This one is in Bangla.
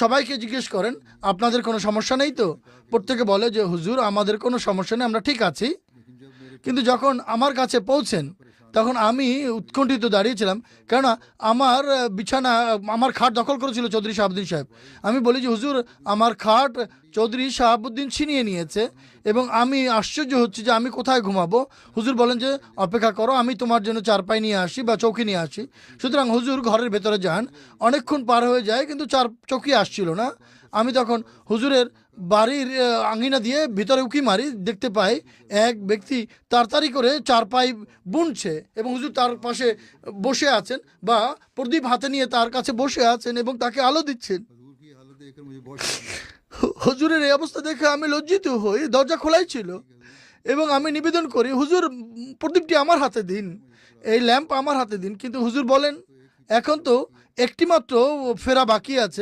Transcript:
সবাইকে জিজ্ঞেস করেন আপনাদের কোনো সমস্যা নেই তো? প্রত্যেকে বলে যে হুজুর আমাদের কোনো সমস্যা নেই, আমরা ঠিক আছি। কিন্তু যখন আমার কাছে পৌঁছেন তখন আমি উৎকণ্ঠিত দাঁড়িয়েছিলাম, কেননা আমার বিছানা, আমার খাট দখল করেছিল চৌধুরী শাহাবুদ্দিন সাহেব। আমি বলি যে হুজুর আমার খাট চৌধুরী শাহাবুদ্দিন ছিনিয়ে নিয়েছে এবং আমি আশ্চর্য হচ্ছি যে আমি কোথায় ঘুমাবো। হুজুর বলেন যে অপেক্ষা করো, আমি তোমার জন্য চারপাই নিয়ে আসি বা চৌকি নিয়ে আসি। সুতরাং হুজুর ঘরের ভেতরে যান, অনেকক্ষণ পার হয়ে যায় কিন্তু চৌকি আসছিল না। আমি তখন হুজুরের বাড়ির আঙিনা দিয়ে ভিতরে উকি মারি, দেখতে পাই এক ব্যক্তি তাড়াতাড়ি করে চারপাই বুনছে এবং হুজুর তার পাশে বসে আছেন বা প্রদীপ হাতে নিয়ে তার কাছে বসে আছেন এবং তাকে আলো দিচ্ছেন। হুজুরের এই অবস্থা দেখে আমি লজ্জিত হই। দরজা খোলাই ছিল এবং আমি নিবেদন করি, হুজুর প্রদীপটি আমার হাতে দিন, এই ল্যাম্প আমার হাতে দিন। কিন্তু হুজুর বলেন এখন তো একটি মাত্র ফেরা বাকি আছে,